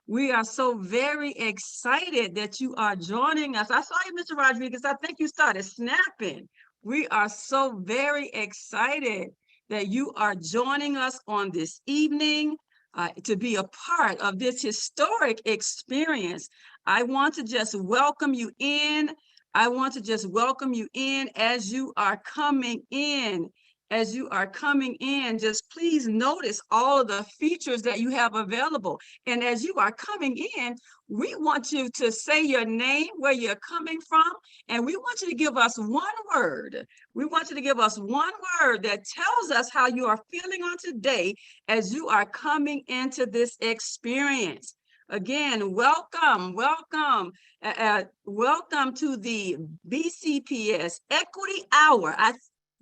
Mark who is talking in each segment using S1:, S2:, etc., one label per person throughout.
S1: We are so very excited that you are joining us. I saw you, Mr. Rodriguez. I think you started snapping. We are so very excited that you are joining us on this evening to be a part of this historic experience. I want to just welcome you in. I want to just welcome you in as you are coming in. As you are coming in, just please notice all of the features that you have available. And as you are coming in, we want you to say your name, where you're coming from, and we want you to give us one word. We want you to give us one word that tells us how you are feeling on today as you are coming into this experience. Again, welcome, welcome to the BCPS Equity Hour.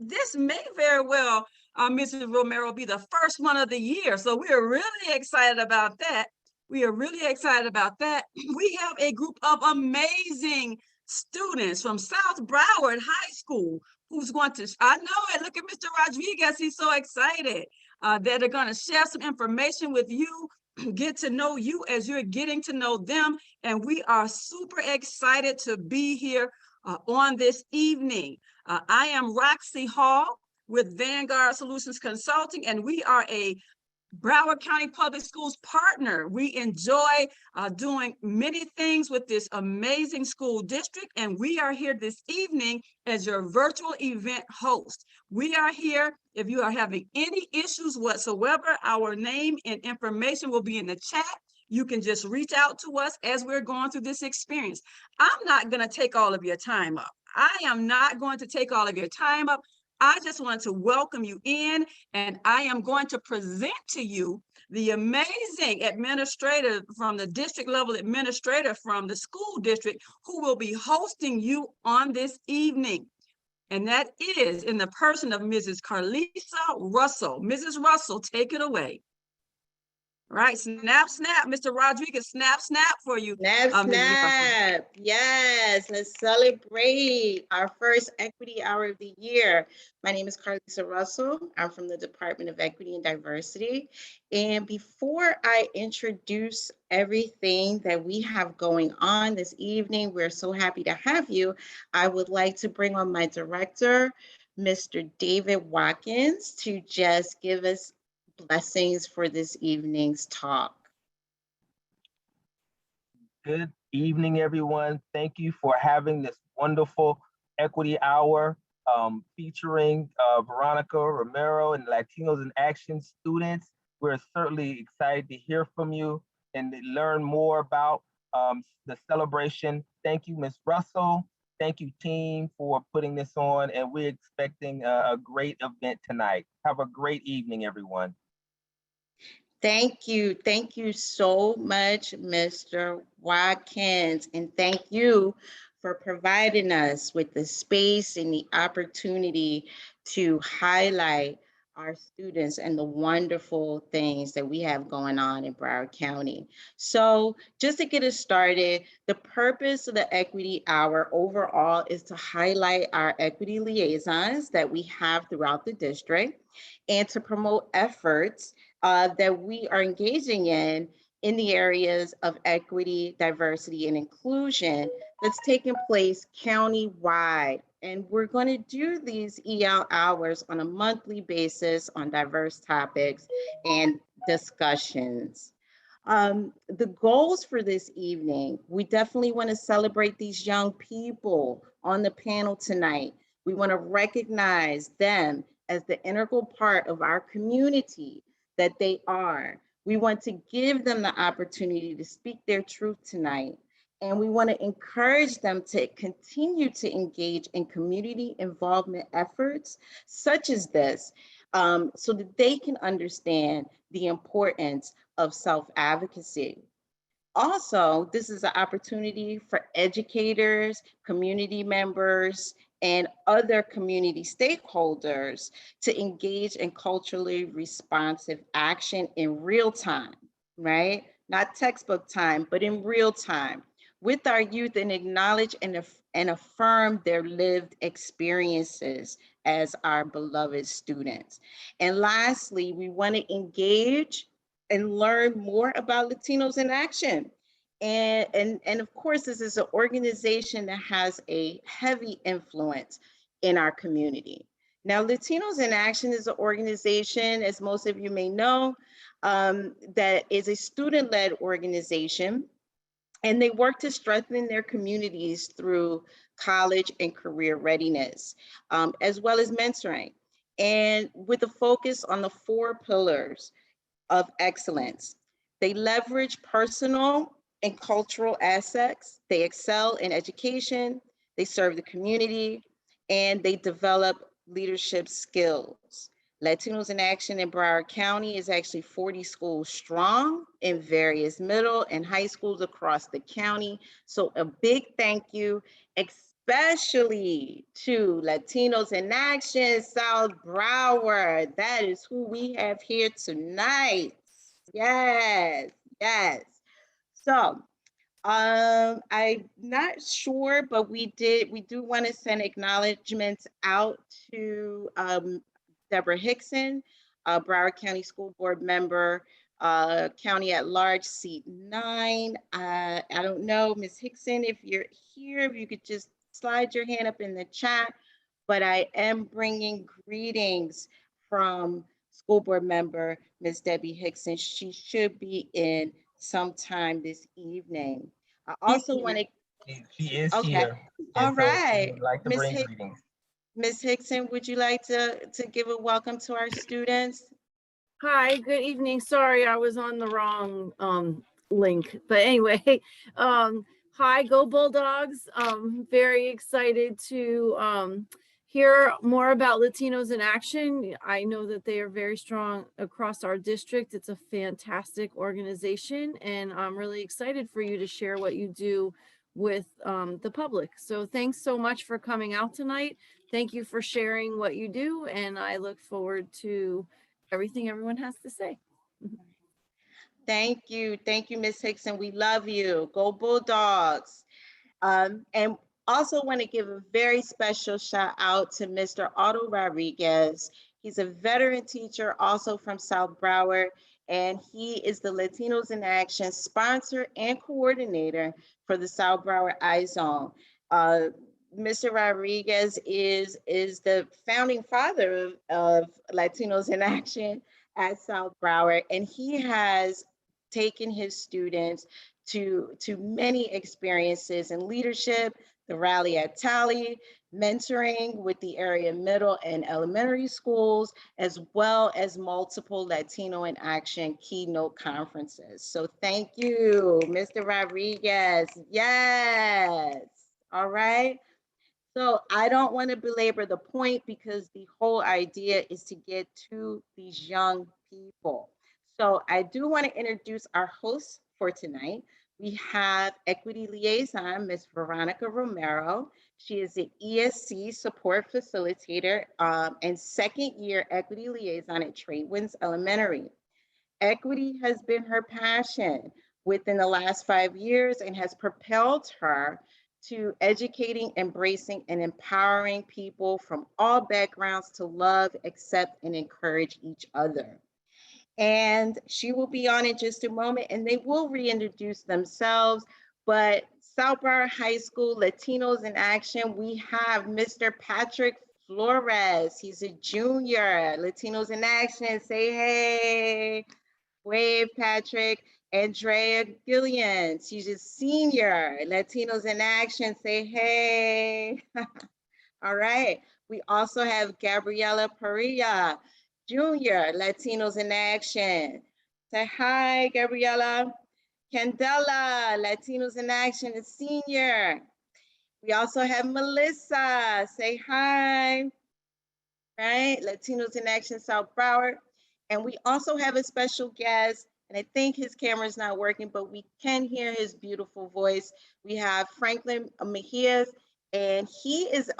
S1: This may very well, Mrs. Romero, be the first one of the year. So we are really excited about that. We are really excited about that. We have a group of amazing students from South Broward High School who's going to, I know it, look at Mr. Rodriguez, he's so excited, that are going to share some information with you, get to know you as you're getting to know them. And we are super excited to be here on this evening. I am Roxy Hall with Vanguard Solutions Consulting, and we are a Broward County Public Schools partner. We enjoy doing many things with this amazing school district, and we are here this evening as your virtual event host. We are here. If you are having any issues whatsoever, our name and information will be in the chat. You can just reach out to us as we're going through this experience. I'm not going to take all of your time up. I am not going to take all of your time up. I just want to welcome you in, and I am going to present to you the amazing administrator from the district level administrator from the school district who will be hosting you on this evening. And that is in the person of Mrs. Carlisa Russell. Mrs. Russell, take it away. All right, snap, snap, Mr. Rodriguez, snap, snap for you.
S2: Snap, snap. Yes, let's celebrate our first Equity Hour of the year. My name is Carlisa Russell. I'm from the Department of Equity and Diversity. And before I introduce everything that we have going on this evening, we're so happy to have you. I would like to bring on my director, Mr. David Watkins, to just give us blessings for this evening's talk.
S3: Good evening, everyone. Thank you for having this wonderful Equity Hour featuring Veronica Romero and Latinos in Action students. We're certainly excited to hear from you and learn more about the celebration. Thank you, Ms. Russell. Thank you, team, for putting this on, and we're expecting a great event tonight. Have a great evening, everyone.
S2: Thank you. Thank you so much, Mr. Watkins. And thank you for providing us with the space and the opportunity to highlight our students and the wonderful things that we have going on in Broward County. So just to get us started, the purpose of the Equity Hour overall is to highlight our equity liaisons that we have throughout the district and to promote efforts that we are engaging in the areas of equity, diversity, and inclusion that's taking place county-wide. And we're going to do these EL hours on a monthly basis on diverse topics and discussions. The goals for this evening, we definitely want to celebrate these young people on the panel tonight. We want to recognize them as the integral part of our community that they are. We want to give them the opportunity to speak their truth tonight. And we want to encourage them to continue to engage in community involvement efforts such as this, so that they can understand the importance of self-advocacy. Also, this is an opportunity for educators, community members, and other community stakeholders to engage in culturally responsive action in real time, right? Not textbook time, but in real time with our youth, and acknowledge and affirm their lived experiences as our beloved students. And lastly, we want to engage and learn more about Latinos in Action. And of course, this is an organization that has a heavy influence in our community. Now, Latinos in Action is an organization, as most of you may know, that is a student-led organization, and they work to strengthen their communities through college and career readiness, as well as mentoring, and with a focus on the 4 pillars of excellence. They leverage personal and cultural assets. They excel in education, they serve the community, and they develop leadership skills. Latinos in Action in Broward County is actually 40 schools strong in various middle and high schools across the county. So a big thank you, especially to Latinos in Action South Broward. That is who we have here tonight. Yes, yes. So I'm not sure, but we do want to send acknowledgements out to Deborah Hickson, Broward County School Board member, County at Large, seat 9. I don't know, Ms. Hickson, if you're here, if you could just slide your hand up in the chat, but I am bringing greetings from School Board member, Ms. Debbie Hickson. She should be in sometime this evening. I also want to,
S3: She is
S2: okay,
S3: here.
S2: all
S3: And so she
S2: right.
S3: would like to bring greetings.
S2: Ms. Hickson, would you like to give a welcome to our students?
S4: Hi, good evening. Sorry, I was on the wrong link. But anyway, hi, go Bulldogs. Very excited to hear more about Latinos in Action. I know that they are very strong across our district. It's a fantastic organization, and I'm really excited for you to share what you do with the public. So thanks so much for coming out tonight. Thank you for sharing what you do, and I look forward to everything everyone has to say.
S2: Thank you, Ms. Hickson. We love you. Go Bulldogs. And also want to give a very special shout out to Mr. Otto Rodriguez. He's a veteran teacher, also from South Broward, and he is the Latinos in Action sponsor and coordinator for the South Broward Liaison. Mr. Rodriguez is the founding father of Latinos in Action at South Broward, and he has taken his students to many experiences in leadership, the Rally at Tally, mentoring with the area middle and elementary schools, as well as multiple Latino in Action keynote conferences. So thank you, Mr. Rodriguez. Yes. All right. So I don't want to belabor the point because the whole idea is to get to these young people. So I do want to introduce our hosts for tonight. We have Equity Liaison, Ms. Veronica Romero. She is the ESC support facilitator and second year Equity Liaison at Tradewinds Elementary. Equity has been her passion within the last 5 years and has propelled her to educating, embracing, and empowering people from all backgrounds to love, accept, and encourage each other. And she will be on in just a moment, and they will reintroduce themselves. But South Broward High School Latinos in Action, we have Mr. Patrick Flores. He's a junior. Latinos in Action, say hey. Wave, Patrick. Andrea Gillian, she's a senior. Latinos in Action, say hey. All right. We also have Gabriela Parilla, Junior, Latinos in Action. Say hi, Gabriela. Candela, Latinos in Action, a senior. We also have Melissa, say hi. Right, Latinos in Action, South Broward. And we also have a special guest, and I think his camera is not working, but we can hear his beautiful voice. We have Franklin Mejias, and he is,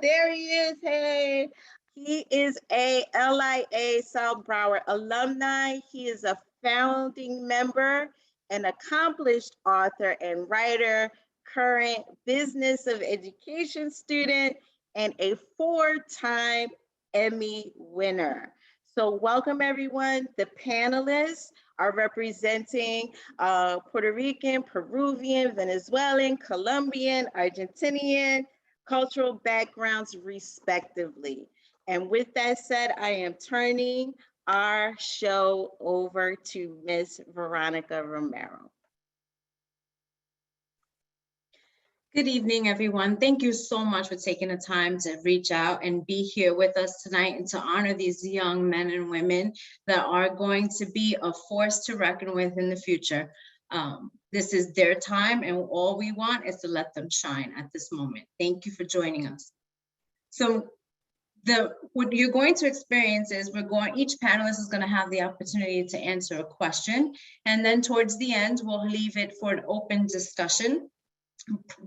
S2: there he is, hey. He is a LIA South Broward alumni. He is a founding member, an accomplished author and writer, current Business of Education student, and a 4-time Emmy winner. So welcome everyone. The panelists are representing Puerto Rican, Peruvian, Venezuelan, Colombian, Argentinian cultural backgrounds respectively. And with that said, I am turning our show over to Ms. Veronica Romero.
S5: Good evening, everyone. Thank you so much for taking the time to reach out and be here with us tonight and to honor these young men and women that are going to be a force to reckon with in the future. This is their time, and all we want is to let them shine at this moment. Thank you for joining us. So what you're going to experience is each panelist is going to have the opportunity to answer a question, and then towards the end, we'll leave it for an open discussion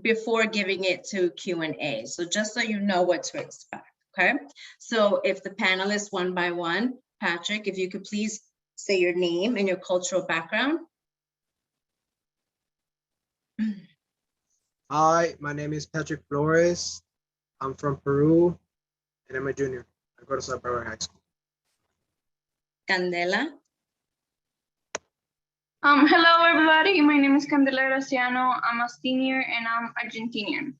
S5: before giving it to Q&A. So just so you know what to expect, okay? So if the panelists one by one, Patrick, if you could please say your name and your cultural background.
S6: Hi, my name is Patrick Flores. I'm from Peru, and I'm a junior. I go to South Broward High School.
S5: Candela.
S7: Hello, everybody. My name is Candela Graciano. I'm a senior and I'm Argentinian.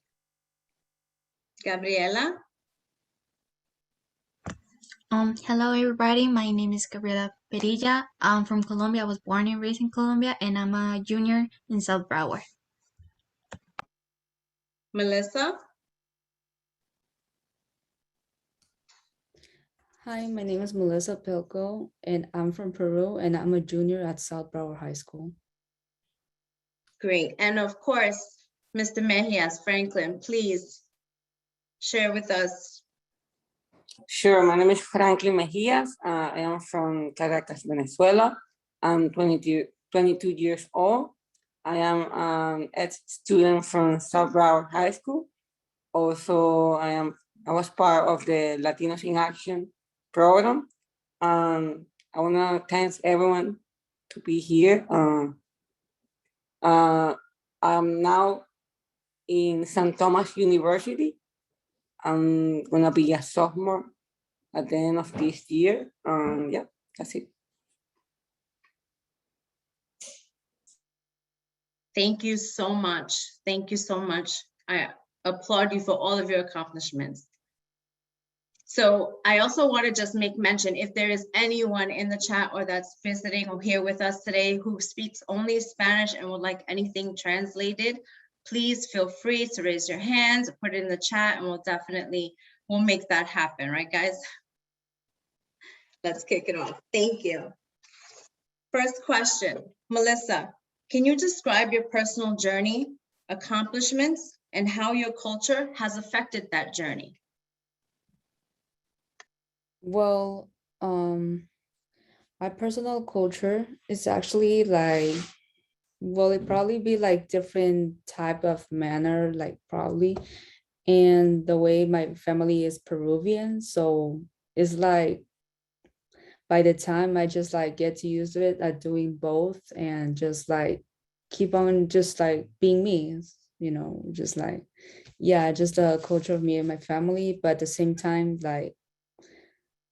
S5: Gabriela.
S8: Hello, everybody. My name is Gabriela Perilla. I'm from Colombia. I was born and raised in Colombia, and I'm a junior in South Broward.
S5: Melissa.
S9: Hi, my name is Melissa Pilco, and I'm from Peru, and I'm a junior at South Broward High School.
S5: Great. And of course, Mr. Mejias Franklin, please share with us.
S10: Sure, my name is Franklin Mejias. I am from Caracas, Venezuela. I'm 22 years old. I am an ex-student from South Broward High School. Also, I was part of the Latinos in Action program. I want to thank everyone to be here. I'm now in St. Thomas University. I'm gonna be a sophomore at the end of this year. Yeah, that's it.
S5: Thank you so much. Thank you so much. I applaud you for all of your accomplishments. So I also want to just make mention, if there is anyone in the chat or that's visiting or here with us today who speaks only Spanish and would like anything translated, please feel free to raise your hands, put it in the chat, and we'll make that happen, right, guys? Let's kick it off. Thank you. First question, Melissa, can you describe your personal journey, accomplishments, and how your culture has affected that journey?
S9: Well, my personal culture is actually like, well, it probably be like different type of manner, like probably, and the way my family is Peruvian, so it's like by the time I just like get to use it at doing both and just like keep on just like being me, you know, just like, yeah, just a culture of me and my family, but at the same time, like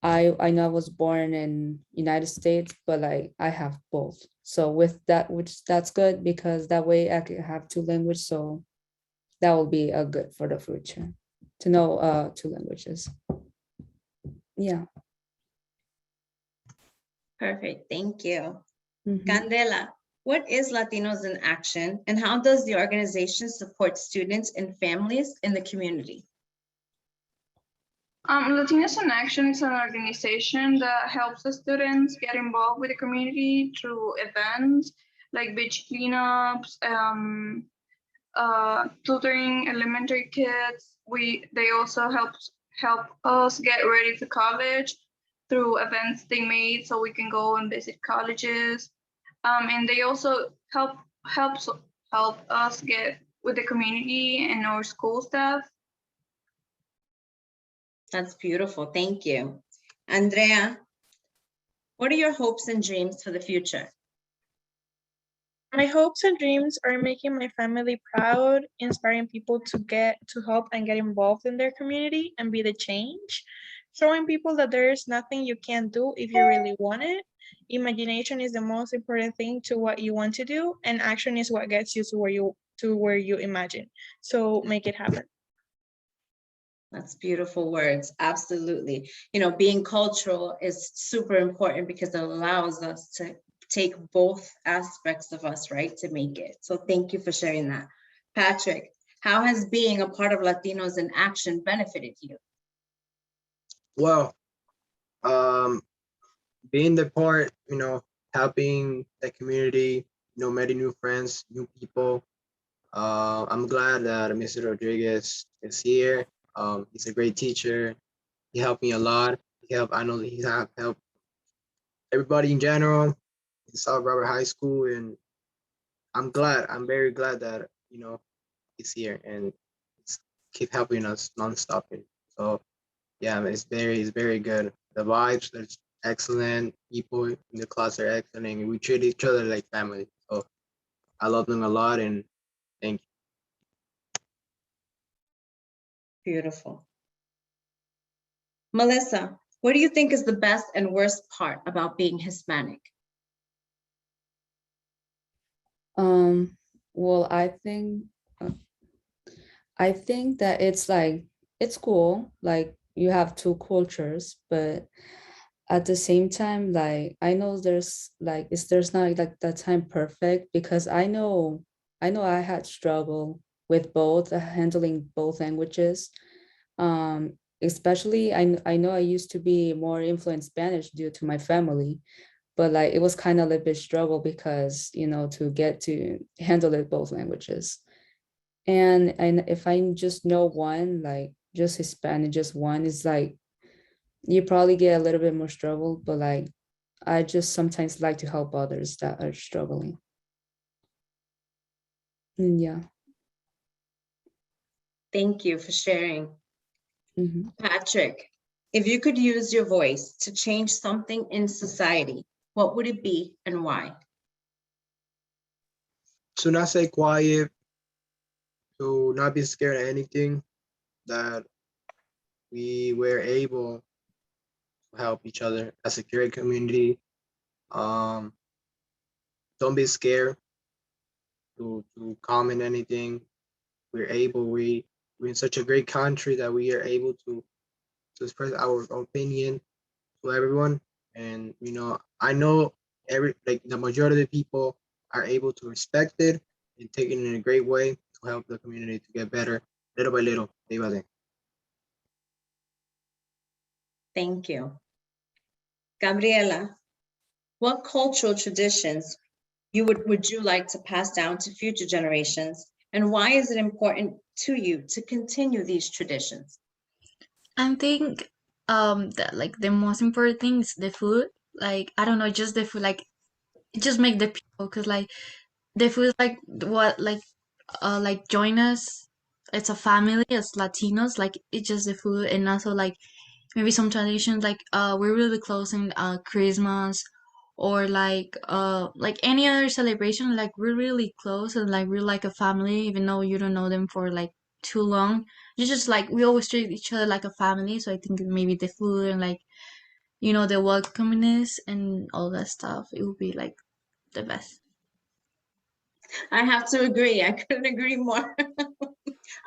S9: I know I was born in United States, but like I have both. So with that, that's good because that way I can have two languages. So that will be a good for the future to know two languages. Yeah.
S5: Perfect, thank you.
S9: Mhm.
S5: Candela, what is Latinos in Action and how does the organization support students and families in the community?
S7: Latinos in Action is an organization that helps the students get involved with the community through events like beach cleanups, tutoring elementary kids. They also help us get ready for college through events they made so we can go and visit colleges. And they also help us get with the community and our school staff.
S5: That's beautiful, thank you. Andrea, what are your hopes and dreams for the future?
S11: My hopes and dreams are making my family proud, inspiring people to help and get involved in their community and be the change, showing people that there is nothing you can't do if you really want it, imagination is the most important thing to what you want to do, and action is what gets you to where you imagine. So make it happen.
S5: That's beautiful words. Absolutely. You know, being cultural is super important because it allows us to take both aspects of us, right, to make it. So thank you for sharing that. Patrick, how has being a part of Latinos in Action benefited you?
S6: Well, being the part, helping the community, meeting new friends, new people. I'm glad that Mr. Rodriguez is here. He's a great teacher. He helped me a lot. I know that he's helped everybody in general in South Broward High School, and I'm very glad that he's here and he's keep helping us nonstop. So yeah, it's very good. The vibes are excellent. People in the class are excellent. And we treat each other like family. So I love them a lot, and thank you.
S5: Beautiful. Melissa, what do you think is the best and worst part about being Hispanic?
S9: Well, I think that it's cool, like you have two cultures, but at the same time, like I know there's not like that time perfect, because I know I had struggle with both, handling both languages. Especially I know I used to be more influenced Spanish due to my family, but like it was kind of a little bit struggle because to get to handle it both languages. And if I just know one, like just Hispanic, just one, is like you probably get a little bit more struggle, but like I just sometimes like to help others that are struggling. And yeah.
S5: Thank you for sharing.
S9: Mhm.
S5: Patrick, if you could use your voice to change something in society, what would it be and why?
S6: To not stay quiet, to not be scared of anything, that we were able to help each other as a great community. Don't be scared to comment anything. We're in such a great country that we are able to express our opinion to everyone. And I know the majority of the people are able to respect it and take it in a great way to help the community to get better little by little, day by day.
S5: Thank you. Gabriela, what cultural traditions would you like to pass down to future generations, and why is it important to you to continue these traditions?
S8: I think that like the most important thing is the food. Like I don't know, just the food. Like it just make the people, because like the food is like what like join us. It's a family as Latinos. Like it's just the food, and also like maybe some traditions like we're really close in Christmas, or like any other celebration. Like we're really close, and like we're like a family, even though you don't know them for like too long. It's just like we always treat each other like a family. So I think maybe the food and like the welcomingness and all that stuff, it would be like the best.
S5: I have to agree. I couldn't agree more.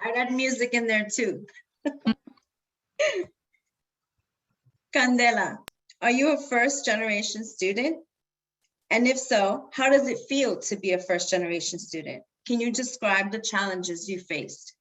S5: I'd add music in there too. Candela, are you a first generation student? And if so, how does it feel to be a first generation student? Can you describe the challenges you faced?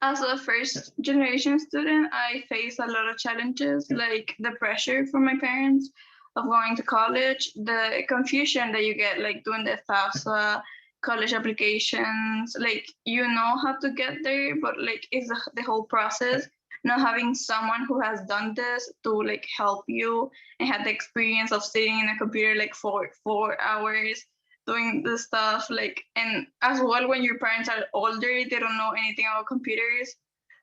S7: As a first generation student, I face a lot of challenges, like the pressure from my parents of going to college, the confusion that you get like doing the FAFSA, college applications, like you know how to get there, but like it's the whole process. Not having someone who has done this to like help you and had the experience of sitting in a computer like for 4 hours doing the stuff, like, and as well when your parents are older, they don't know anything about computers,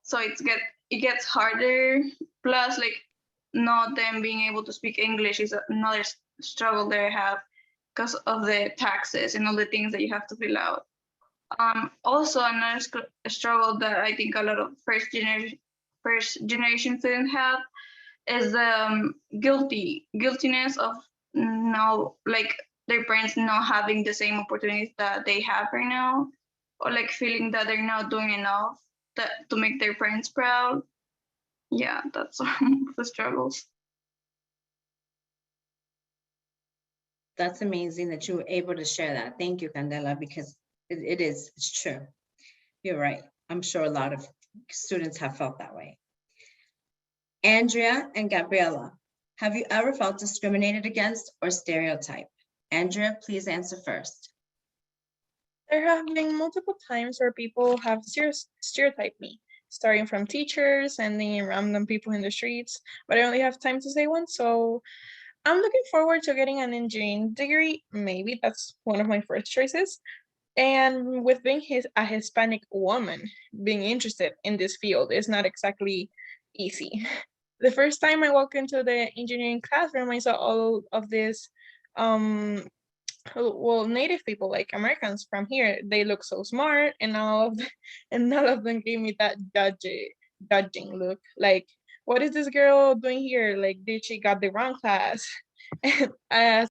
S7: so it gets harder. Plus, like, not them being able to speak English is another struggle that I have because of the taxes and all the things that you have to fill out. Also, another struggle that I think a lot of first generation students have is the guiltiness of now, like their parents not having the same opportunities that they have right now, or like feeling that they're not doing enough to make their parents proud. Yeah, that's the struggles.
S5: That's amazing that you were able to share that. Thank you, Candela, because it's true. You're right. I'm sure a lot of students have felt that way. Andrea and Gabriela, have you ever felt discriminated against or stereotyped? Andrea, please answer first.
S11: There have been multiple times where people have stereotyped me, starting from teachers and then random people in the streets, but I only have time to say one, so I'm looking forward to getting an engineering degree. Maybe that's one of my first choices. And with being a Hispanic woman, being interested in this field is not exactly easy. The first time I walked into the engineering classroom, I saw all of this, native people, like Americans from here. They look so smart, and all of them gave me that judging look. Like, what is this girl doing here? Like, did she got the wrong class? And as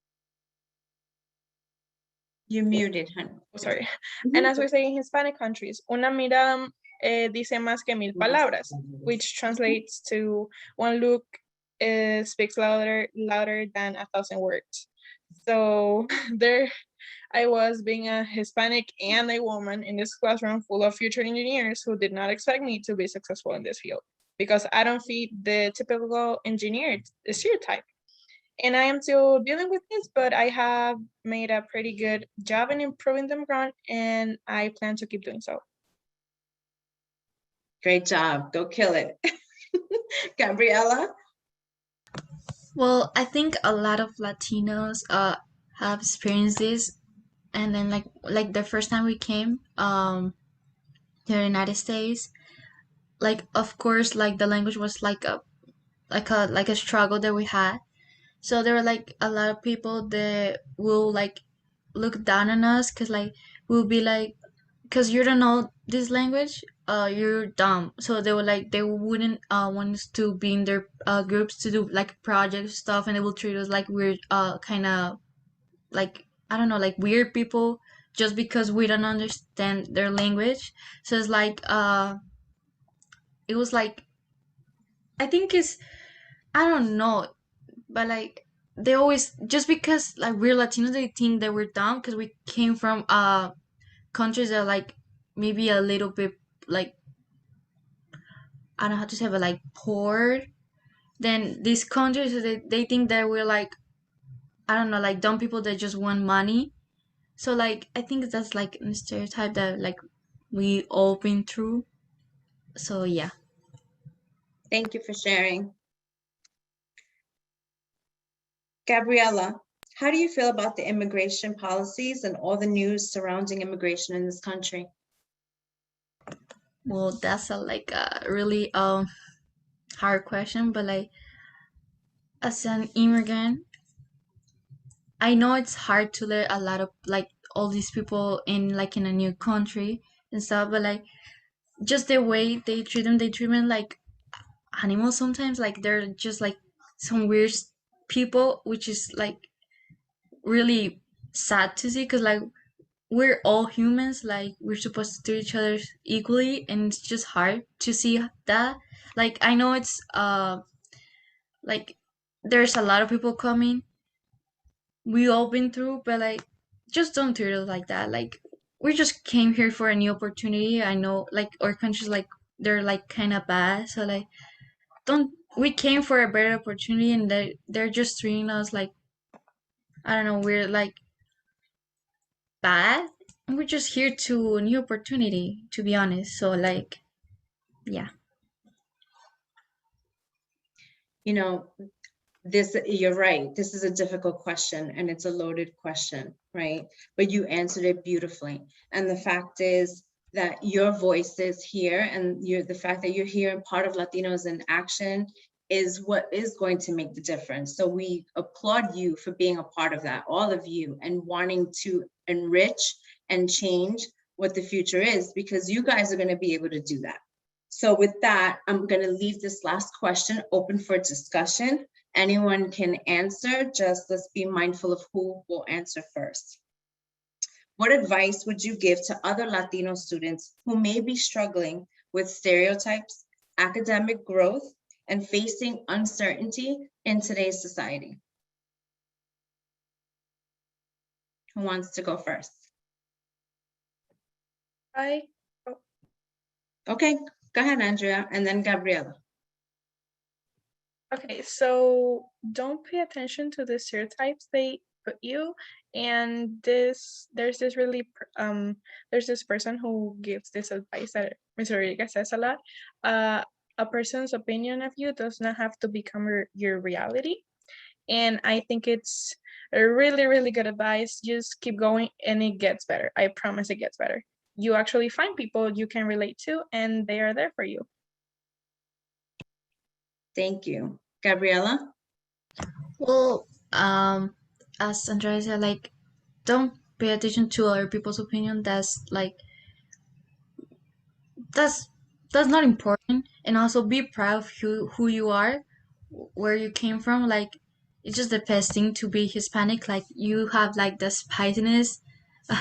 S5: You muted, honey.
S11: sorry. And as we say in Hispanic countries, una mirada dice más que mil palabras, which translates to one look speaks louder than 1,000 words. So there I was, being a Hispanic and a woman in this classroom full of future engineers who did not expect me to be successful in this field because I don't fit the typical engineer stereotype. And I am still dealing with this, but I have made a pretty good job in improving them ground, and I plan to keep doing so.
S5: Great job. Go kill it. Gabriela?
S8: Well, I think a lot of Latinos have experienced this, and then like the first time we came to the United States, like of course like the language was like a struggle that we had. So there were like a lot of people that will like look down on us because like we'll be like, because you don't know this language, you're dumb. So they were like they wouldn't want us to be in their groups to do like project stuff, and they will treat us like we're kind of like, I don't know, like weird people just because we don't understand their language. So it's like it was like, I think it's, I don't know, but like they always, just because like we're Latinos, they think that we're dumb because we came from countries that are like maybe a little bit like, I don't know how to say, but like poor. Then these countries, they think that we're like, I don't know, like dumb people that just want money. So like I think that's like a stereotype that like we all been through. So yeah.
S5: Thank you for sharing. Gabriela, how do you feel about the immigration policies and all the news surrounding immigration in this country?
S8: Well, that's like a really hard question, but like as an immigrant, I know it's hard to let a lot of like all these people in like in a new country and stuff, but like just the way they treat them like animals sometimes. Like they're just like some weird people, which is like really sad to see because like we're all humans, like we're supposed to treat each other equally, and it's just hard to see that. Like I know it's like there's a lot of people coming, we all been through, but like just don't treat us like that. Like we just came here for a new opportunity. I know like our countries, like they're like kind of bad, so like don't, we came for a better opportunity, and they're just treating us like, I don't know, we're like bad. We're just here to a new opportunity, to be honest. So like, yeah.
S5: You know, you're right. This is a difficult question and it's a loaded question, right? But you answered it beautifully. And the fact is that your voice is here, and the fact that you're here and part of Latinos in Action is what is going to make the difference. So we applaud you for being a part of that, all of you, and wanting to enrich and change what the future is, because you guys are going to be able to do that. So with that, I'm going to leave this last question open for discussion. Anyone can answer, just let's be mindful of who will answer first. What advice would you give to other Latino students who may be struggling with stereotypes, academic growth, and facing uncertainty in today's society? Who wants to go first? Okay, go ahead, Andrea, and then Gabriela.
S11: Okay, so don't pay attention to the stereotypes they put you. And there's this there's this person who gives this advice that Mr. Rodriguez says a lot. A person's opinion of you does not have to become your reality. And I think it's a really, really good advice. Just keep going and it gets better. I promise it gets better. You actually find people you can relate to and they are there for you.
S5: Thank you. Gabriela?
S8: Well, as Andrea said, like, don't pay attention to other people's opinion. That's not important. And also be proud of who you are, where you came from. Like, it's just the best thing to be Hispanic. Like, you have like the spiciness.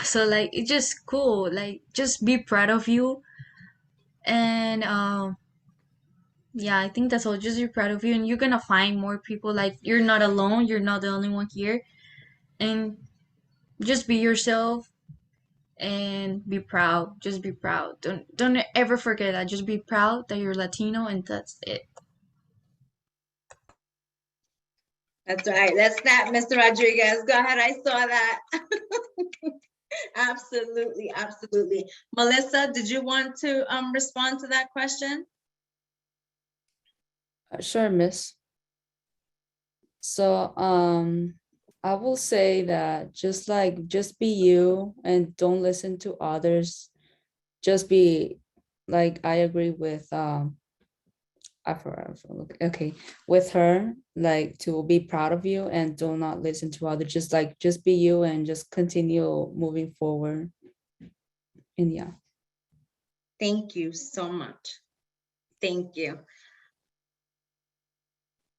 S8: So like, it's just cool. Like, just be proud of you. And yeah, I think that's all. Just be proud of you, and you're gonna find more people. Like, you're not alone. You're not the only one here. And just be yourself and be proud. Just be proud. Don't ever forget that. Just be proud that you're Latino, and that's it.
S5: That's right. That's that, Mr. Rodriguez. Go ahead. I saw that. Absolutely. Absolutely. Melissa, did you want to respond to that question?
S9: Sure, miss. So, I will say that just be you and don't listen to others. Just be like, I agree with, okay, with her, like, to be proud of you and do not listen to others. Just be you and just continue moving forward. And yeah.
S5: Thank you so much. Thank you.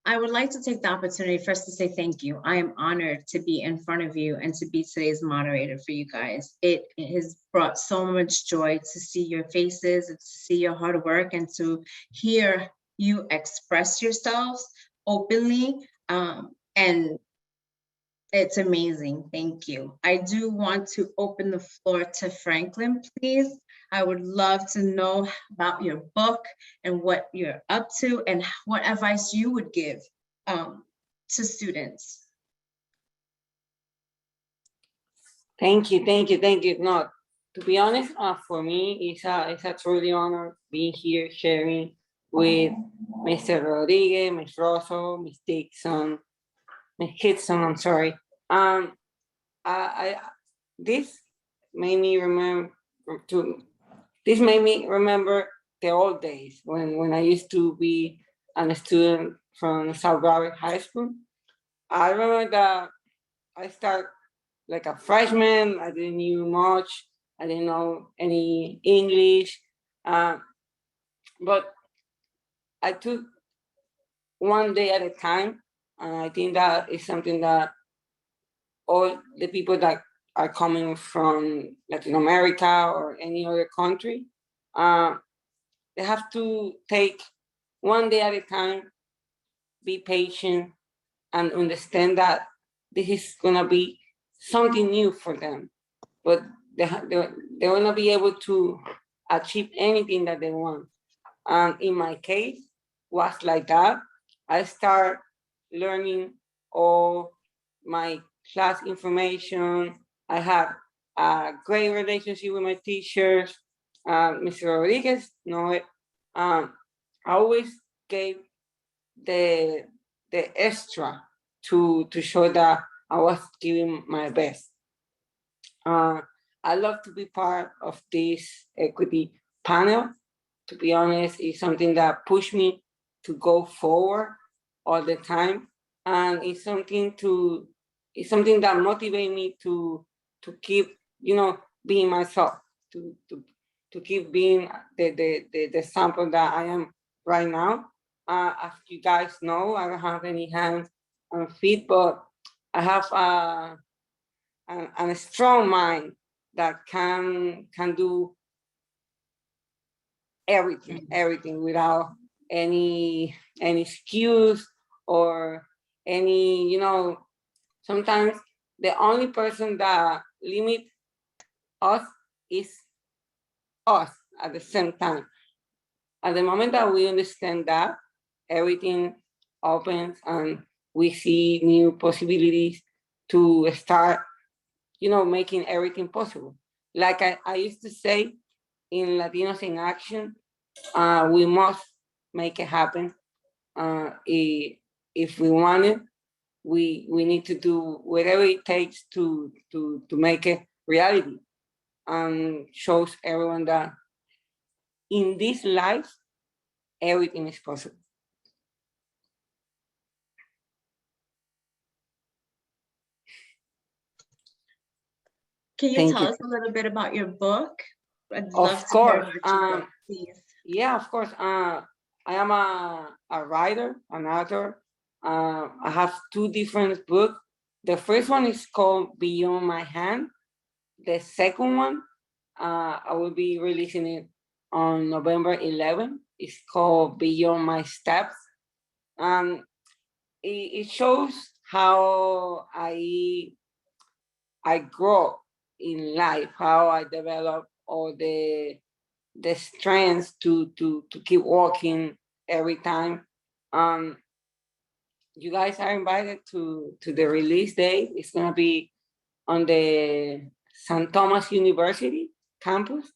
S5: I would like to take the opportunity first to say thank you. I am honored to be in front of you and to be today's moderator for you guys. It has brought so much joy to see your faces and to see your hard work and to hear you express yourselves openly. And it's amazing. Thank you. I do want to open the floor to Franklin, please. I would love to know about your book and what you're up to and what advice you would give to students.
S10: Thank you. No, to be honest, for me, it's a truly honor being here sharing with Mr. Rodriguez, Ms. Rosso, Ms. Dixon, Ms. Kitson, I'm sorry. This made me remember the old days when I used to be a student from South Broward High School. I remember that I started like a freshman. I didn't know much. I didn't know any English, but I took one day at a time. And I think that is something that all the people that are coming from Latin America or any other country, they have to take one day at a time, be patient, and understand that this is gonna be something new for them. But they will not be able to achieve anything that they want. And in my case, was like that. I start learning all my class information. I have a great relationship with my teachers. Mr. Rodriguez know it. I always gave the extra to show that I was giving my best. I love to be part of this equity panel. To be honest, it's something that pushed me to go forward all the time, and it's something that motivates me to keep, being myself, to keep being the sample that I am right now. As you guys know, I don't have any hands and feet, but I have a strong mind that can do everything without any excuse or any, you know, sometimes the only person that limit us is us at the same time. At the moment that we understand that, everything opens and we see new possibilities to start, you know, making everything possible. Like I used to say in Latinos in Action, we must make it happen. If we want it, we need to do whatever it takes to make it reality, and shows everyone that in this life, everything is possible.
S5: Can you
S10: Thank
S5: tell
S10: you.
S5: us a little bit about your book? I'd
S10: Of
S5: love to hear
S10: course,
S5: about your book, please.
S10: yeah, of course. I am a writer, an author. I have 2 different books. The first one is called Beyond My Hand. The second one, I will be releasing it on November 11th. It's called Beyond My Steps. It shows how I grow in life, how I develop all the strength to keep walking every time. You guys are invited to the release day. It's gonna be on the St. Thomas University campus.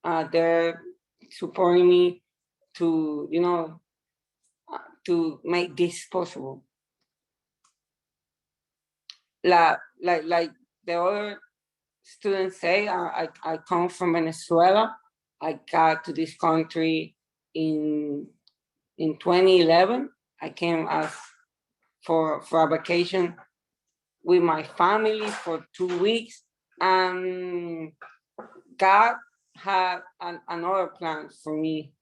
S10: They're supporting me to, you know, to make this possible. Like the other students say, I come from Venezuela. I got to this country in 2011. I came as for a vacation with my family for 2 weeks, and God had another plan for me.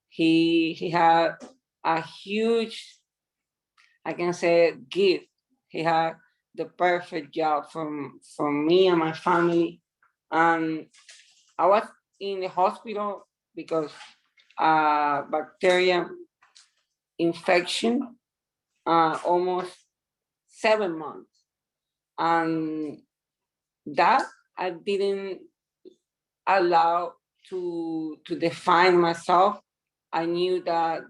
S10: He had a huge, I can say, gift. He had the perfect job from me and my family. And I was in the hospital because bacteria infection, almost 7 months. And that I didn't allow to define myself. I knew that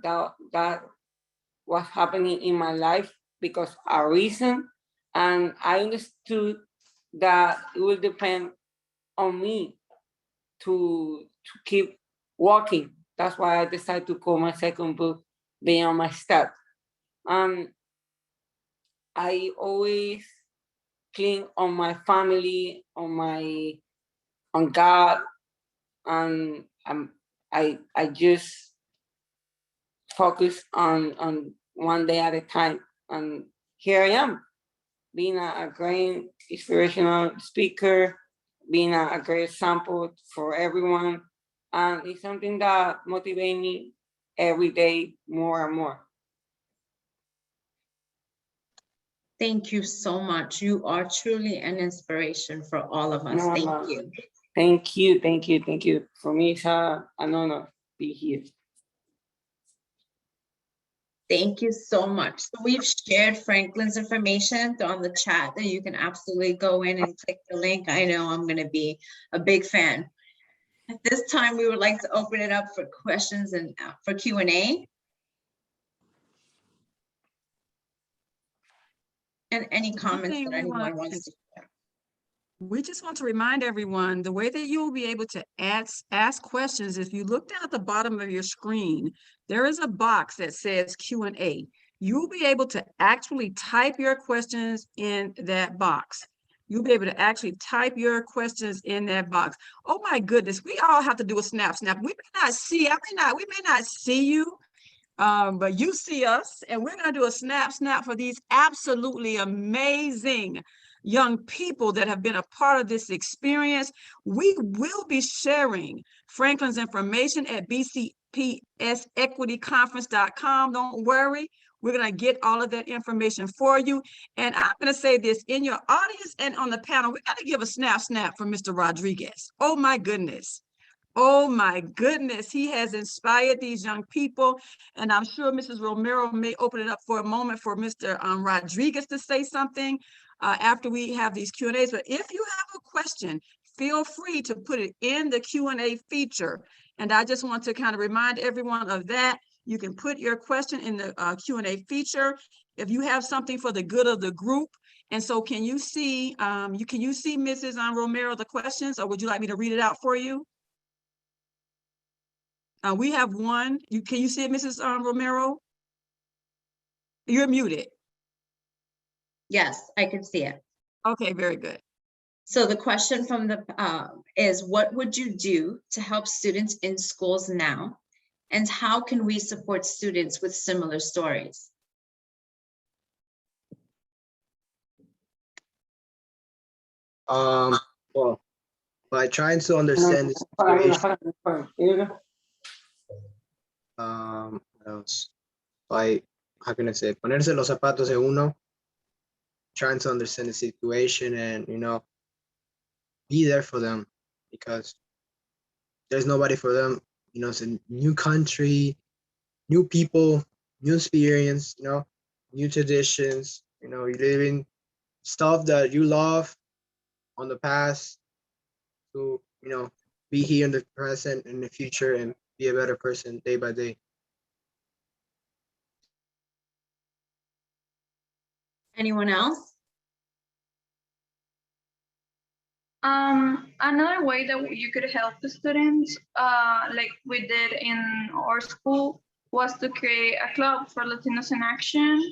S10: was happening in my life because a reason, and I understood that it will depend on me to keep walking. That's why I decided to call my second book Beyond My Steps. I always cling on my family, on God, and I just focus on one day at a time. And here I am, being a great inspirational speaker, being a great example for everyone. And it's something that motivates me every day more and more.
S5: Thank you so much. You are truly an inspiration for all of us. Thank you.
S10: Thank you, thank you, thank you. For me, it's an honor to be here.
S5: Thank you so much. So we've shared Franklin's information on the chat that you can absolutely go in and click the link. I know I'm going to be a big fan. At this time, we would like to open it up for questions and for Q&A. And any comments that anyone wants to share.
S1: We just want to remind everyone, the way that you'll be able to ask questions, if you look down at the bottom of your screen, there is a box that says Q&A. You'll be able to actually type your questions in that box. You'll be able to actually type your questions in that box. Oh my goodness, we all have to do a snap. We may not see, we may not see you, but you see us, and we're gonna do a snap for these absolutely amazing young people that have been a part of this experience. We will be sharing Franklin's information at BCPS bcpsequityconference.com. Don't worry. We're going to get all of that information for you. And I'm going to say this in your audience and on the panel, we got to give a snap for Mr. Rodriguez. Oh my goodness. Oh my goodness. He has inspired these young people. And I'm sure Mrs. Romero may open it up for a moment for Mr. Rodriguez to say something after we have these Q&As. But if you have a question, feel free to put it in the Q&A feature. And I just want to kind of remind everyone of that. You can put your question in the Q&A feature if you have something for the good of the group. And so can you see, Mrs. Romero, the questions, or would you like me to read it out for you? We have one. Can you see it, Mrs. Romero? You're muted.
S5: Yes, I can see it.
S1: Okay, very good.
S5: So the question from the is, what would you do to help students in schools now? And how can we support students with similar stories?
S6: Well, by trying to understand the situation, what else? By, how can I say, ponerse los zapatos de uno, trying to understand the situation and, you know, be there for them, because there's nobody for them. You know, it's a new country, new people, new experience, you know, new traditions, you know, you're living stuff that you love on the past to, you know, be here in the present and the future and be a better person day by day.
S5: Anyone else?
S7: Another way that you could help the students, like we did in our school, was to create a club for Latinos in Action.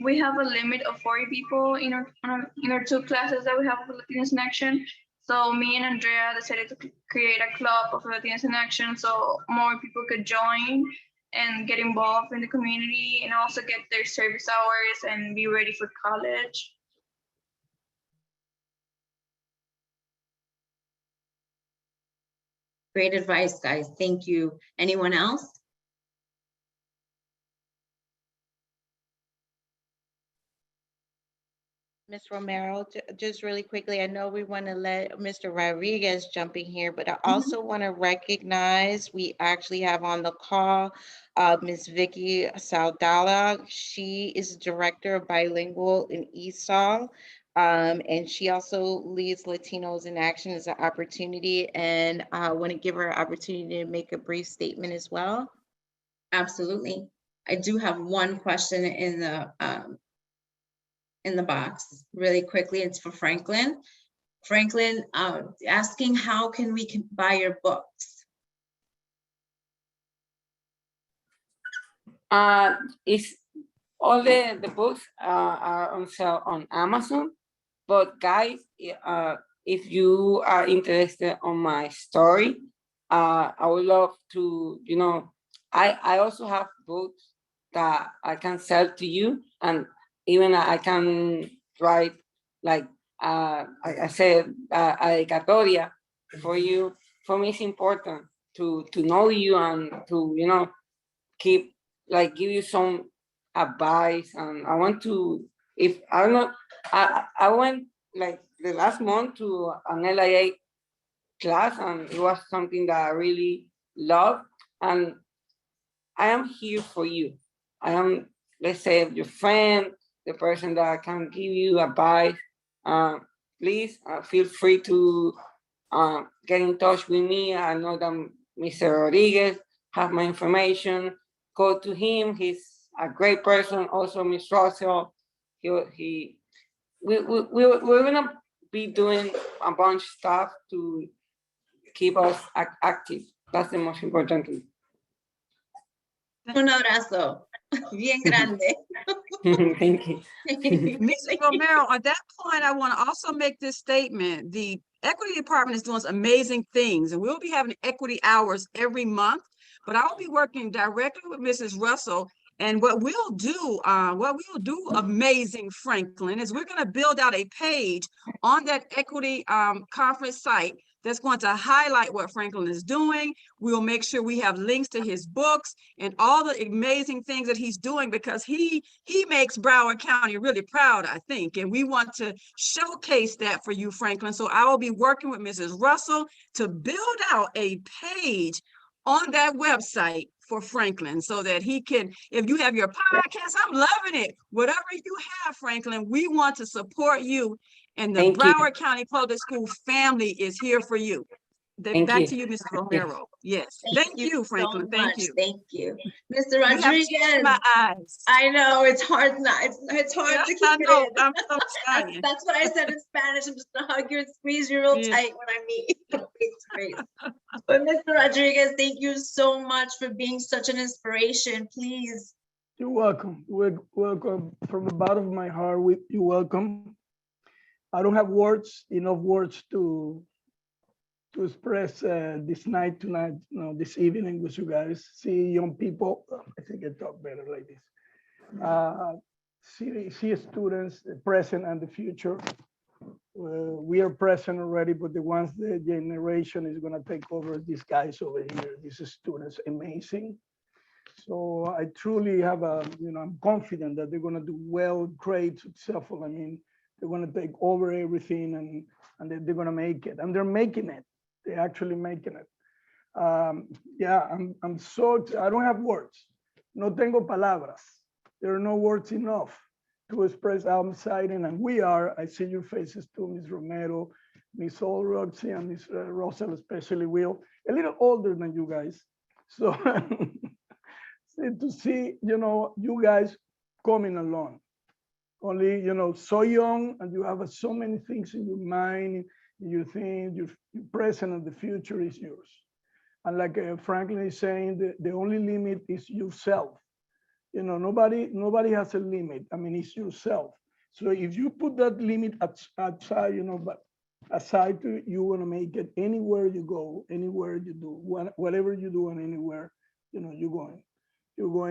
S7: We have a limit of 40 people in our 2 classes that we have for Latinos in Action. So me and Andrea decided to create a club of Latinos in Action so more people could join and get involved in the community and also get their service hours and be ready for college.
S5: Great advice, guys. Thank you. Anyone else?
S2: Ms. Romero, just really quickly, I know we want to let Mr. Rodriguez jump in here, but I also want to recognize we actually have on the call Ms. Vicky Saudala. She is Director of Bilingual in ESOL, and she also leads Latinos in Action as an opportunity, and I want to give her an opportunity to make a brief statement as well.
S5: Absolutely. I do have one question in the box really quickly. It's for Franklin. Franklin, asking how can we buy your books?
S10: It's all the books are on sale on Amazon, but guys, if you are interested on my story, I would love to, you know, I also have books that I can sell to you, and even I can write, like I said, a dedicatoria for you. For me, it's important to know you and to, you know, keep, like, give you some advice. And I want to, if I don't know, I went like the last month to an LIA class, and it was something that I really love. And I am here for you. I am, let's say, your friend, the person that can give you advice. Please feel free to get in touch with me. I know that Mr. Rodriguez has my information. Go to him. He's a great person. Also, Ms. Russell. We're gonna be doing a bunch of stuff to keep us active. That's the most important thing.
S5: Un abrazo bien grande.
S10: Thank you.
S1: Mrs. Romero, on that point, I want to also make this statement. The Equity Department is doing some amazing things, and we'll be having equity hours every month, but I'll be working directly with Mrs. Russell. And what we'll do, amazing, Franklin, is we're going to build out a page on that equity conference site that's going to highlight what Franklin is doing. We'll make sure we have links to his books and all the amazing things that he's doing, because he makes Broward County really proud, I think. And we want to showcase that for you, Franklin. So I will be working with Mrs. Russell to build out a page on that website for Franklin, so that he can, if you have your podcast, I'm loving it. Whatever you have, Franklin, we want to support you. And the Broward County Public School family is here for you. Back to you, Mrs. Romero. Yes. Thank you, Franklin.
S5: So
S1: Thank
S5: much.
S1: you.
S5: Thank you. Mr.
S1: You have tears in
S5: Rodriguez.
S1: my eyes.
S5: I know it's hard not. It's hard
S1: Yes,
S5: to keep
S1: I
S5: it
S1: know.
S5: in.
S1: I'm so trying.
S5: That's what I said in Spanish. I'm just gonna hug you and squeeze you real
S1: Yeah.
S5: tight when I meet you. It's great. But Mr. Rodriguez, thank you so much for being such an inspiration. Please.
S12: You're welcome. Welcome from the bottom of my heart. You're welcome. I don't have enough words to express this night tonight, this evening with you guys. See young people. I think I talk better like this. See students, the present and the future. We are present already, but the generation is going to take over, these guys over here, these students, amazing. So I truly have I'm confident that they're going to do well, great, successful. I mean, they're going to take over everything and they're going to make it. And they're making it. They're actually making it. Yeah, I'm so, I don't have words. No tengo palabras. There are no words enough to express how exciting, and we are. I see your faces too, Ms. Romero, Ms. Roxy, and Ms. Rosal, especially Will, a little older than you guys. So to see, you guys coming along. Only, so young, and you have so many things in your mind, you think your present and the future is yours. And like Franklin is saying, the only limit is yourself. Nobody has a limit. I mean, it's yourself. So if you put that limit outside, but aside, you want to make it anywhere you go, anywhere you do, whatever you do, and anywhere, you're going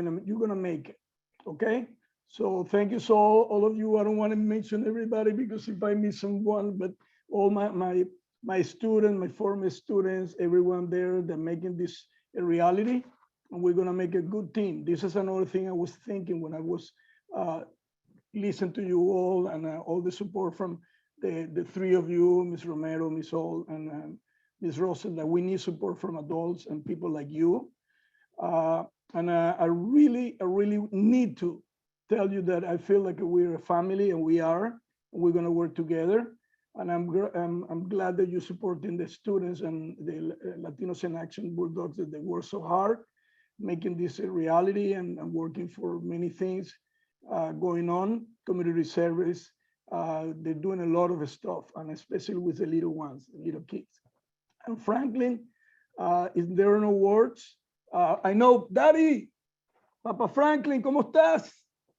S12: to make it. Okay. So thank you. So all of you, I don't want to mention everybody, because if I miss someone, but all my students, my former students, everyone there, they're making this a reality, and we're going to make a good team. This is another thing I was thinking when I was listening to you all, and all the support from the three of you, Ms. Romero, Ms. All, and Ms. Rosa, that we need support from adults and people like you. And I really need to tell you that I feel like we're a family, and we are, and we're going to work together. And I'm glad that you're supporting the students and the Latinos in Action Bulldogs, that they work so hard, making this a reality, and working for many things going on, community service. They're doing a lot of stuff, and especially with the little ones, the little kids. And Franklin, if there are no words, I know, Daddy, Papa Franklin, ¿cómo estás?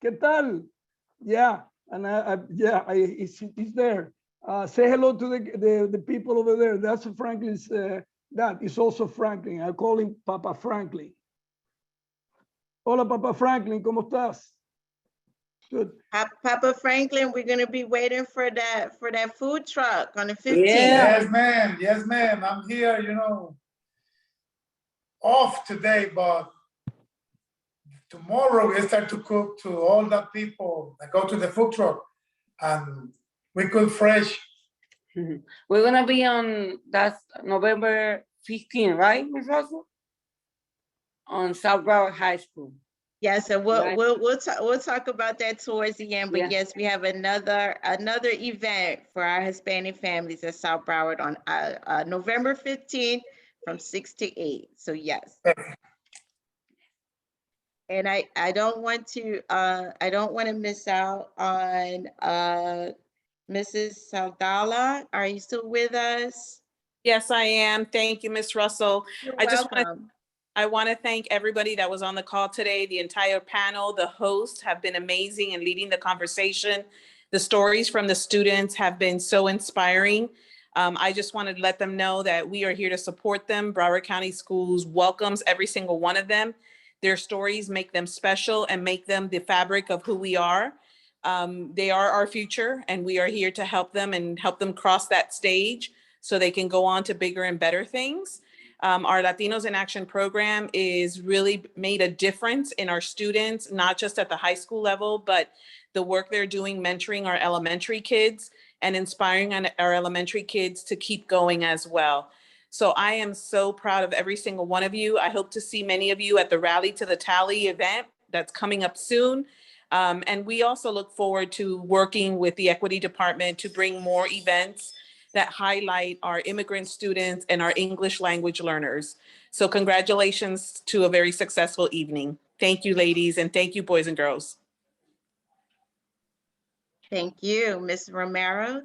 S12: ¿Qué tal? Yeah, and he's there. Say hello to the people over there. That's Franklin's dad. It's also Franklin. I call him Papa Franklin. Hola, Papa Franklin, ¿cómo estás? Good.
S2: Papa Franklin, we're gonna be waiting for that food truck on the 15th.
S13: Yes, ma'am. Yes, ma'am. I'm here, off today, but tomorrow we start to cook to all the people that go to the food truck, and we cook fresh.
S10: We're gonna be on, that's November 15, right, Ms. Russell? On South Broward High School.
S2: Yes, and we'll talk about that towards the end. But
S10: Yeah.
S2: yes, we have another event for our Hispanic families at South Broward on November 15th from 6 to 8. So yes. And I don't want to miss out on Mrs. Saldala. Are you still with us?
S14: Yes, I am. Thank you, Ms. Russell.
S2: You're
S14: welcome. I want to thank everybody that was on the call today. The entire panel, the hosts have been amazing in leading the conversation. The stories from the students have been so inspiring. I just wanted to let them know that we are here to support them. Broward County Schools welcomes every single one of them. Their stories make them special and make them the fabric of who we are. They are our future, and we are here to help them and help them cross that stage so they can go on to bigger and better things. Our Latinos in Action program is really made a difference in our students, not just at the high school level, but the work they're doing mentoring our elementary kids and inspiring our elementary kids to keep going as well. So I am so proud of every single one of you. I hope to see many of you at the Rally to the Tally event that's coming up soon. And we also look forward to working with the Equity Department to bring more events that highlight our immigrant students and our English language learners. So congratulations to a very successful evening. Thank you, ladies, and thank you, boys and girls.
S2: Thank you, Ms. Romero.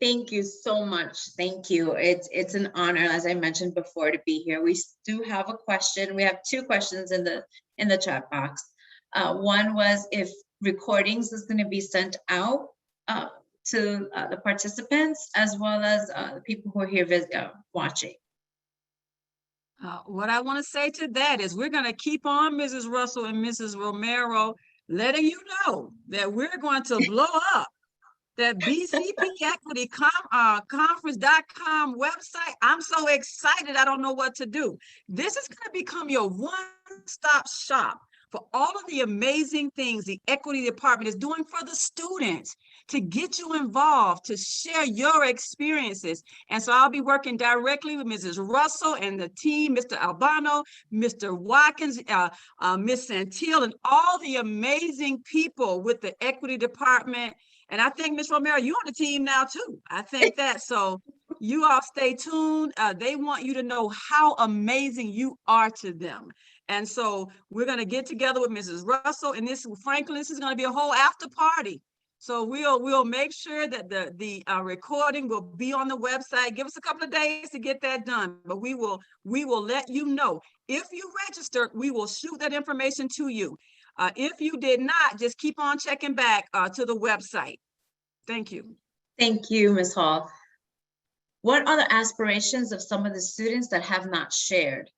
S5: Thank you so much. Thank you. It's an honor, as I mentioned before, to be here. We do have a question. We have two questions in the chat box. One was if recordings is going to be sent out to the participants as well as the people who are here watching.
S1: What I want to say to that is we're going to keep on, Mrs. Russell and Mrs. Romero, letting you know that we're going to blow up that bcpequity.conference.com website. I'm so excited, I don't know what to do. This is going to become your one-stop shop for all of the amazing things the Equity Department is doing for the students to get you involved, to share your experiences. And so I'll be working directly with Mrs. Russell and the team, Mr. Albano, Mr. Watkins, Ms. Santil, and all the amazing people with the Equity Department. And I think, Ms. Romero, you're on the team now too. I think that. So you all stay tuned. They want you to know how amazing you are to them. And so we're going to get together with Mrs. Russell, and frankly, this is going to be a whole after party. So we'll make sure that the recording will be on the website. Give us a couple of days to get that done, but we will let you know. If you registered, we will shoot that information to you. If you did not, just keep on checking back to the website. Thank you.
S5: Thank you, Ms. Hall. What are the aspirations of some of the students that have not shared?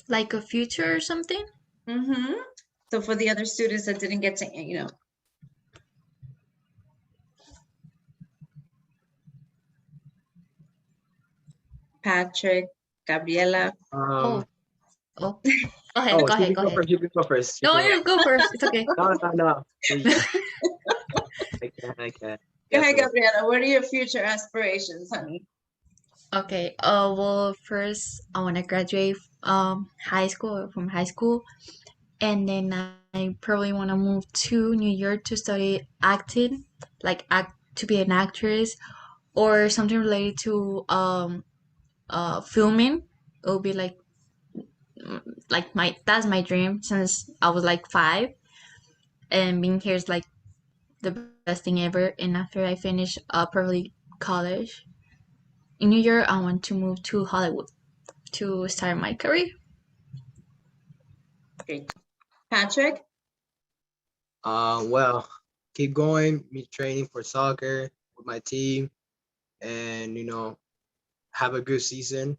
S8: Like a future or something?
S5: Mm-hmm. So for the other students that didn't get to, Patrick, Gabriela.
S8: Oh. Go ahead,
S6: Oh,
S8: go ahead, go ahead.
S6: You can go first.
S8: No, you go first. It's okay.
S6: No. I can't.
S5: Go ahead, Gabriela. What are your future aspirations, honey?
S8: Okay. Well, first I want to graduate from high school, and then I probably want to move to New York to study acting, to be an actress, or something related to filming. It will be that's my dream since I was like 5, and being here is like the best thing ever. And after I finish probably college in New York, I want to move to Hollywood to start my career.
S5: Great. Patrick?
S6: Well, keep going, me training for soccer with my team, and have a good season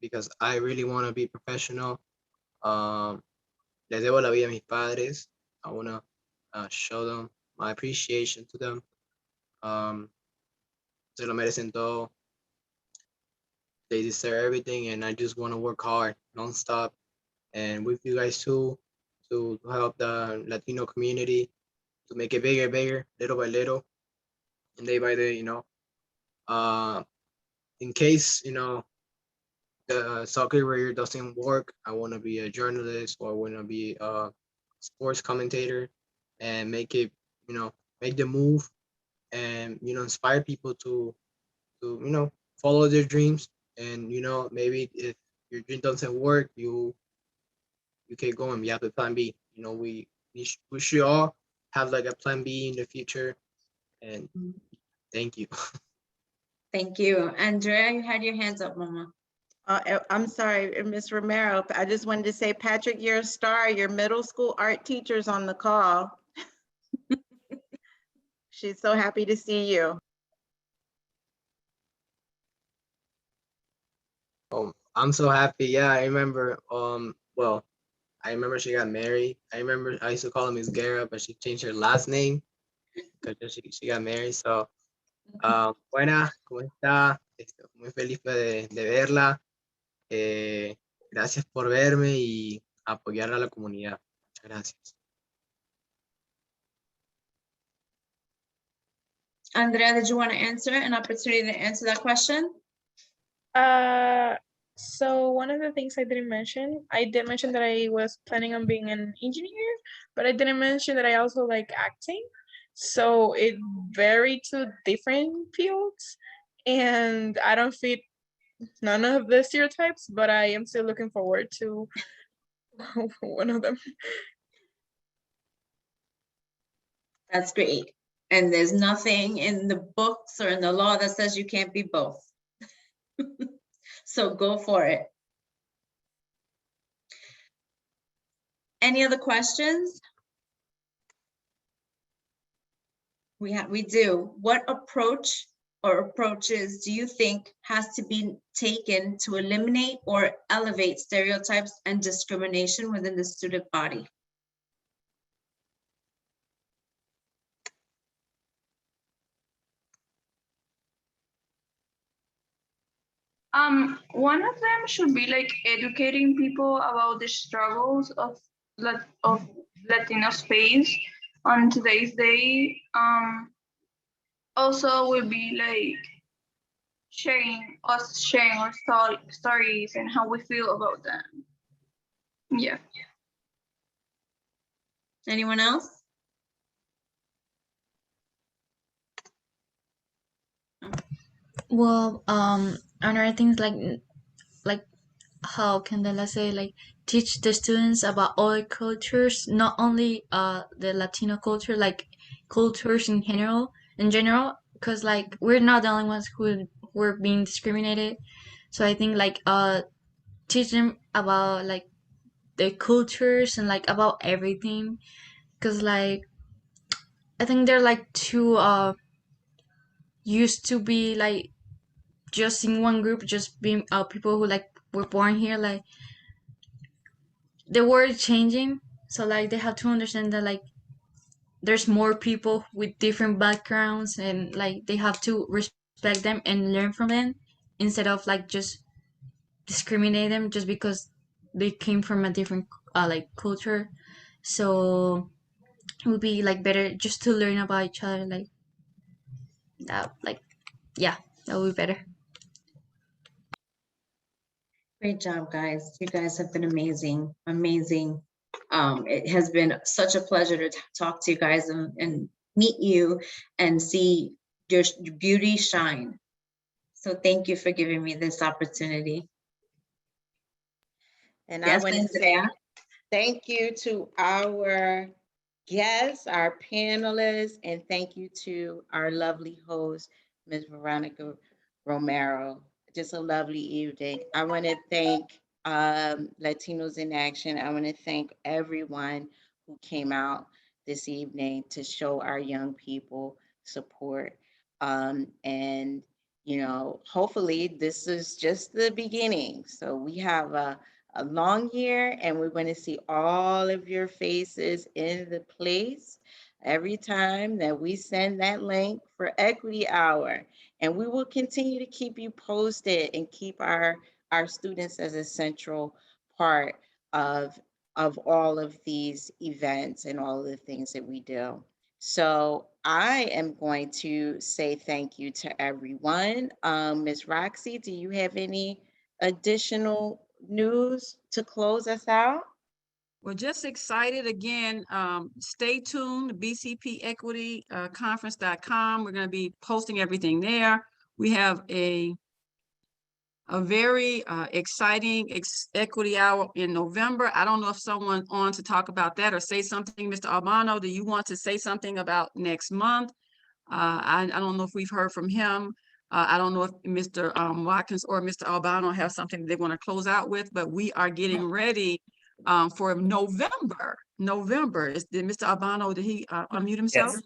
S6: because I really want to be professional. Les debo la vida a mis padres. I want to show them my appreciation to them. Se lo merecen todo. They deserve everything, and I just want to work hard, nonstop, and with you guys too, to help the Latino community to make it bigger, little by little, and day by day. In case the soccer career doesn't work, I want to be a journalist, or I want to be a sports commentator, and make it, make the move, and inspire people to follow their dreams. And maybe if your dream doesn't work, you keep going. You have the plan B. We should all have like a plan B in the future. And thank you.
S5: Thank you. Andrea, you had your hands up, Mama.
S2: I'm sorry, Ms. Romero. I just wanted to say, Patrick, you're a star. Your middle school art teacher's on the call. She's so happy to see you.
S6: I'm so happy. Yeah, I remember. Well, I remember she got married. I remember I used to call her Miss Guerra, but she changed her last name because she got married. So, buena, ¿cómo está? Muy feliz de verla. Gracias por verme y apoyar a la comunidad. Muchas gracias.
S5: Andrea, did you want to answer, an opportunity to answer that question?
S11: So one of the things I didn't mention, I did mention that I was planning on being an engineer, but I didn't mention that I also like acting. So it varied to different fields, and I don't fit none of the stereotypes, but I am still looking forward to one of them.
S5: That's great. And there's nothing in the books or in the law that says you can't be both. So go for it. Any other questions? We do. What approach or approaches do you think has to be taken to eliminate or elevate stereotypes and discrimination within the student body?
S7: One of them should be like educating people about the struggles of Latinos face on today's day. Also would be like sharing our stories and how we feel about them. Yeah.
S5: Anyone else?
S8: Well, another things like how can they, let's say, like teach the students about other cultures, not only the Latino culture, like cultures in general, because like we're not the only ones who were being discriminated. So I think like teach them about like the cultures and like about everything, because like I think they're like too used to be like just in one group, just being people who like were born here. Like the world changing, so like they have to understand that like there's more people with different backgrounds, and like they have to respect them and learn from them instead of like just discriminate them just because they came from a different like culture. So it would be like better just to learn about each other, like that, like yeah, that would be better.
S5: Great job, guys. You guys have been amazing, amazing. It has been such a pleasure to talk to you guys and meet you and see your beauty shine. So thank you for giving me this opportunity.
S2: And
S5: Yes,
S2: I want to say
S5: Andrea.
S2: thank you to our guests, our panelists, and thank you to our lovely host, Ms. Veronica Romero. Just a lovely evening. I want to thank Latinos in Action. I want to thank everyone who came out this evening to show our young people support. And, you know, hopefully this is just the beginning. So we have a long year, and we're going to see all of your faces in the place every time that we send that link for Equity Hour. And we will continue to keep you posted and keep our students as a central part of all of these events and all of the things that we do. So I am going to say thank you to everyone. Ms. Roxy, do you have any additional news to close us out?
S1: We're just excited again. Stay tuned, bcpequityconference.com. We're going to be posting everything there. We have a very exciting equity hour in November. I don't know if someone on to talk about that or say something. Mr. Albano, do you want to say something about next month? I don't know if we've heard from him. I don't know if Mr. Watkins or Mr. Albano have something they want to close out with, but we are getting ready for November. Did Mr. Albano, did he unmute himself?
S15: Yes,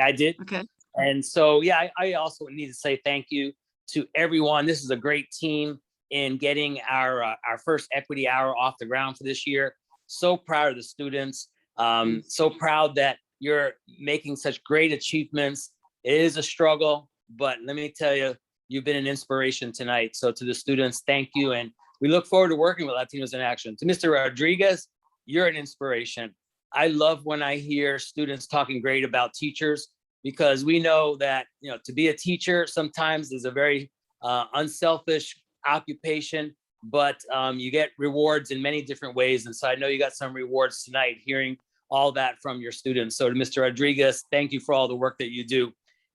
S15: I did.
S1: Okay.
S15: And so, yeah, I also need to say thank you to everyone. This is a great team in getting our first equity hour off the ground for this year. So proud of the students. So proud that you're making such great achievements. It is a struggle, but let me tell you, you've been an inspiration tonight. So to the students, thank you. And we look forward to working with Latinos in Action. To Mr. Rodriguez, you're an inspiration. I love when I hear students talking great about teachers, because we know that, you know, to be a teacher sometimes is a very unselfish occupation, but you get rewards in many different ways. And so I know you got some rewards tonight hearing all that from your students. So to Mr. Rodriguez, thank you for all the work that you do.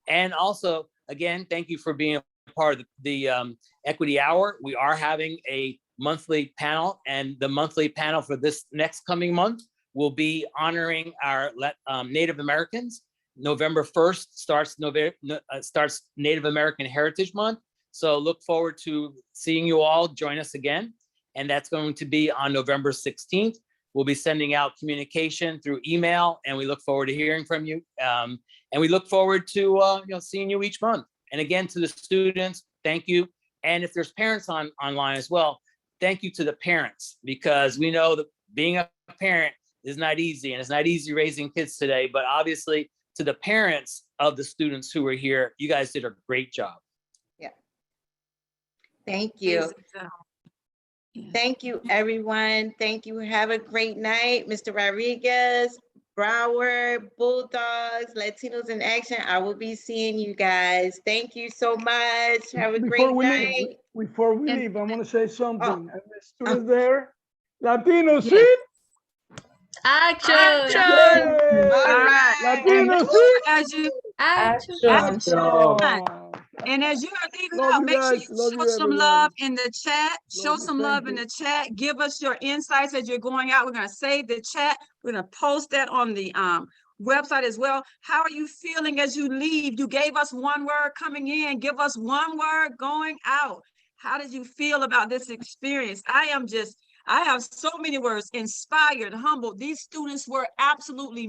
S15: And also, again, thank you for being a part of the Equity Hour. We are having a monthly panel, and the monthly panel for this next coming month will be honoring our Native Americans. November 1st starts Native American Heritage Month. So look forward to seeing you all join us again. And that's going to be on November 16th. We'll be sending out communication through email, and we look forward to hearing from you. And we look forward to seeing you each month. And again, to the students, thank you. And if there's parents online as well, thank you to the parents, because we know that being a parent is not easy, and it's not easy raising kids today. But obviously, to the parents of the students who are here, you guys did a great job.
S2: Yeah. Thank you. Thank you, everyone. Thank you. Have a great night. Mr. Rodriguez, Broward, Bulldogs, Latinos in Action. I will be seeing you guys. Thank you so much. Have a great night.
S12: Before we leave, I want to say something. And the students there, Latinos,
S2: Yes.
S12: see?
S8: Action!
S12: Yay!
S2: All right.
S12: Latinos, see?
S1: As you,
S12: Action.
S1: and as you are leaving
S12: Love
S1: out,
S12: you
S1: make sure
S12: guys.
S1: you
S12: Love
S1: show
S12: you,
S1: some
S12: everyone.
S1: love in the chat. Show
S12: Love you.
S1: some
S12: Thank
S1: love in
S12: you.
S1: the chat. Give us your insights as you're going out. We're going to save the chat. We're going to post that on the website as well. How are you feeling as you leave? You gave us one word coming in. Give us one word going out. How did you feel about this experience? I have so many words: inspired, humbled. These students were absolutely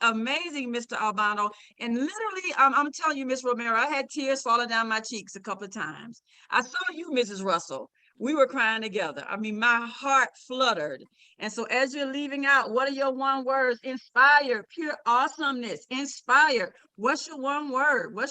S1: amazing, Mr. Albano. And literally, I'm telling you, Ms. Romero, I had tears falling down my cheeks a couple of times. I saw you, Mrs. Russell. We were crying together. I mean, my heart fluttered. And so as you're leaving out, what are your one words? Inspired, pure awesomeness, inspired. What's your one word? What's